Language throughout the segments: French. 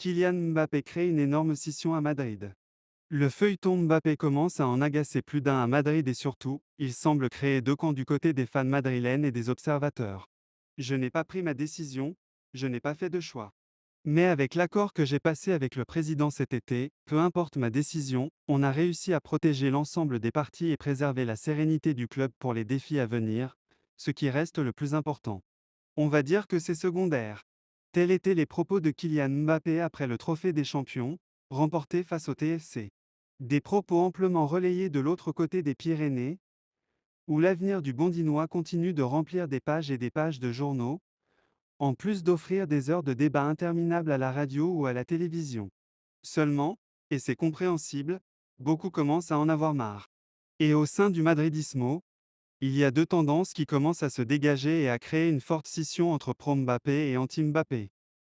Kylian Mbappé crée une énorme scission à Madrid. Le feuilleton Mbappé commence à en agacer plus d'un à Madrid et surtout, il semble créer deux camps du côté des fans madrilènes et des observateurs. Je n'ai pas pris ma décision, je n'ai pas fait de choix. Mais avec l'accord que j'ai passé avec le président cet été, peu importe ma décision, on a réussi à protéger l'ensemble des parties et préserver la sérénité du club pour les défis à venir, ce qui reste le plus important. On va dire que c'est secondaire. Tels étaient les propos de Kylian Mbappé après le trophée des champions, remporté face au TFC. Des propos amplement relayés de l'autre côté des Pyrénées, où l'avenir du Bondinois continue de remplir des pages et des pages de journaux, en plus d'offrir des heures de débat interminables à la radio ou à la télévision. Seulement, et c'est compréhensible, beaucoup commencent à en avoir marre. Et au sein du madridismo, il y a deux tendances qui commencent à se dégager et à créer une forte scission entre pro-Mbappé et anti-Mbappé.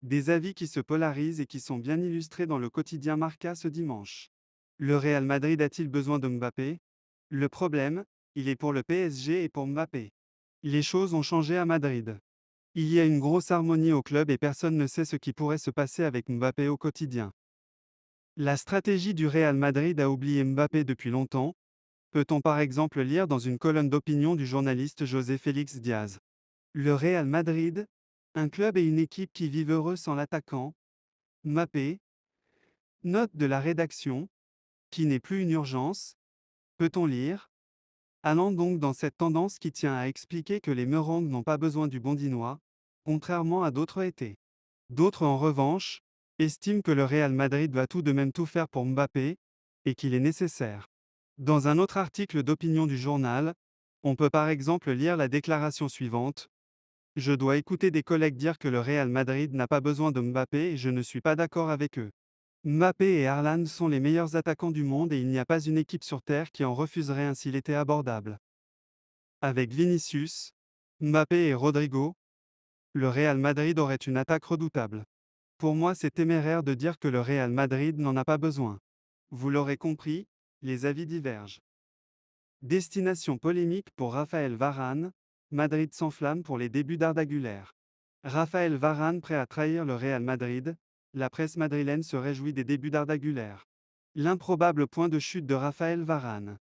Des avis qui se polarisent et qui sont bien illustrés dans le quotidien Marca ce dimanche. Le Real Madrid a-t-il besoin de Mbappé? Le problème, il est pour le PSG et pour Mbappé. Les choses ont changé à Madrid. Il y a une grosse harmonie au club et personne ne sait ce qui pourrait se passer avec Mbappé au quotidien. La stratégie du Real Madrid a oublié Mbappé depuis longtemps, peut-on par exemple lire dans une colonne d'opinion du journaliste José Félix Diaz. Le Real Madrid, un club et une équipe qui vivent heureux sans l'attaquant, Mbappé, note de la rédaction, qui n'est plus une urgence, peut-on lire, allant donc dans cette tendance qui tient à expliquer que les Merengues n'ont pas besoin du Bondinois, contrairement à d'autres étés. D'autres en revanche, estiment que le Real Madrid va tout de même tout faire pour Mbappé, et qu'il est nécessaire. Dans un autre article d'opinion du journal, on peut par exemple lire la déclaration suivante: Je dois écouter des collègues dire que le Real Madrid n'a pas besoin de Mbappé et je ne suis pas d'accord avec eux. Mbappé et Haaland sont les meilleurs attaquants du monde et il n'y a pas une équipe sur Terre qui en refuserait un s'il était abordable. Avec Vinicius, Mbappé et Rodrigo, le Real Madrid aurait une attaque redoutable. Pour moi, c'est téméraire de dire que le Real Madrid n'en a pas besoin. Vous l'aurez compris, les avis divergent. Destination polémique pour Raphaël Varane, Madrid s'enflamme pour les débuts d'Arda Güler. Raphaël Varane prêt à trahir le Real Madrid, la presse madrilène se réjouit des débuts d'Arda Güler. L'improbable point de chute de Raphaël Varane.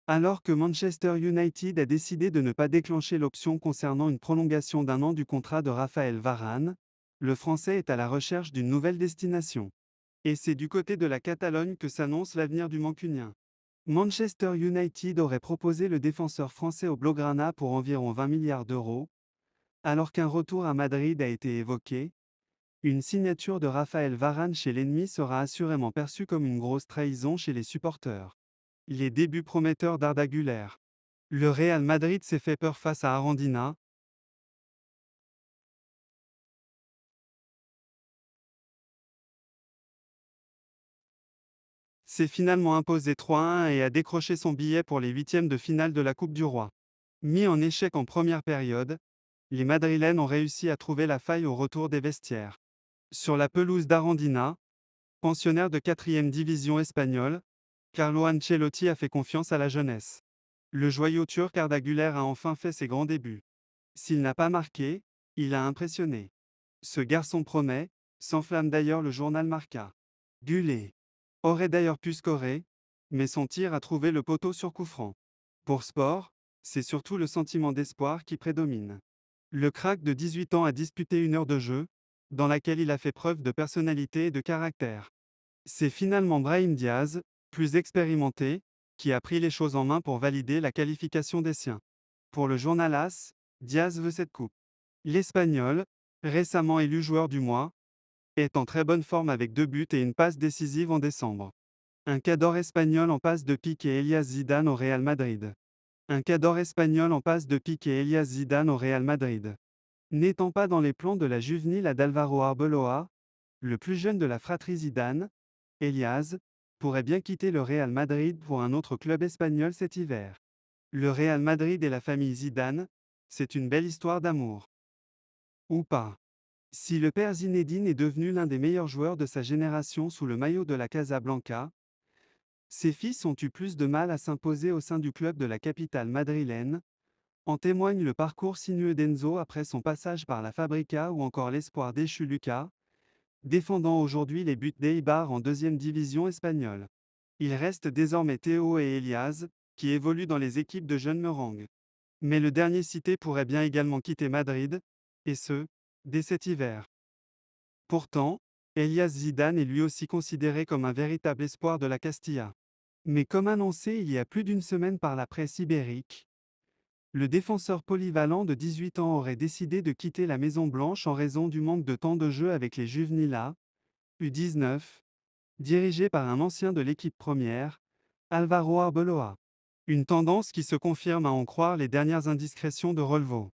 Alors que Manchester United a décidé de ne pas déclencher l'option concernant une prolongation d'un an du contrat de Raphaël Varane, le Français est à la recherche d'une nouvelle destination. Et c'est du côté de la Catalogne que s'annonce l'avenir du Mancunien. Manchester United aurait proposé le défenseur français au Blaugrana pour environ 20 milliards d'euros, alors qu'un retour à Madrid a été évoqué. Une signature de Raphaël Varane chez l'ennemi sera assurément perçue comme une grosse trahison chez les supporters. Les débuts prometteurs d'Arda Güler. Le Real Madrid s'est fait peur face à Arandina. S'est finalement imposé 3-1 et a décroché son billet pour les huitièmes de finale de la Coupe du Roi. Mis en échec en première période, les Madrilènes ont réussi à trouver la faille au retour des vestiaires. Sur la pelouse d'Arandina, pensionnaire de 4e division espagnole, Carlo Ancelotti a fait confiance à la jeunesse. Le joyau turc Arda Güler a enfin fait ses grands débuts. S'il n'a pas marqué, il a impressionné. Ce garçon promet, s'enflamme d'ailleurs le journal Marca. Güler aurait d'ailleurs pu scorer, mais son tir a trouvé le poteau sur coup franc. Pour Sport, c'est surtout le sentiment d'espoir qui prédomine. Le crack de 18 ans a disputé une heure de jeu, dans laquelle il a fait preuve de personnalité et de caractère. C'est finalement Brahim Diaz, plus expérimenté, qui a pris les choses en main pour valider la qualification des siens. Pour le journal AS, Diaz veut cette coupe. L'Espagnol, récemment élu joueur du mois, est en très bonne forme avec 2 buts et une passe décisive en décembre. Un cador espagnol en passe de piquer Elias Zidane au Real Madrid. Un cador espagnol en passe de piquer Elias Zidane au Real Madrid. N'étant pas dans les plans de la juvénile à d'Alvaro Arbeloa, le plus jeune de la fratrie Zidane, Elias, pourrait bien quitter le Real Madrid pour un autre club espagnol cet hiver. Le Real Madrid et la famille Zidane, c'est une belle histoire d'amour. Ou pas. Si le père Zinedine est devenu l'un des meilleurs joueurs de sa génération sous le maillot de la Casablanca, ses fils ont eu plus de mal à s'imposer au sein du club de la capitale madrilène. En témoigne le parcours sinueux d'Enzo après son passage par la Fabrica ou encore l'espoir déchu Lucas, défendant aujourd'hui les buts d'Eibar en deuxième division espagnole. Il reste désormais Théo et Elias, qui évoluent dans les équipes de jeunes Merengues. Mais le dernier cité pourrait bien également quitter Madrid, et ce, dès cet hiver. Pourtant, Elias Zidane est lui aussi considéré comme un véritable espoir de la Castilla. Mais comme annoncé il y a plus d'une semaine par la presse ibérique, le défenseur polyvalent de 18 ans aurait décidé de quitter la Maison-Blanche en raison du manque de temps de jeu avec les Juvenil A, U19, dirigé par un ancien de l'équipe première, Alvaro Arbeloa. Une tendance qui se confirme à en croire les dernières indiscrétions de Rolvo.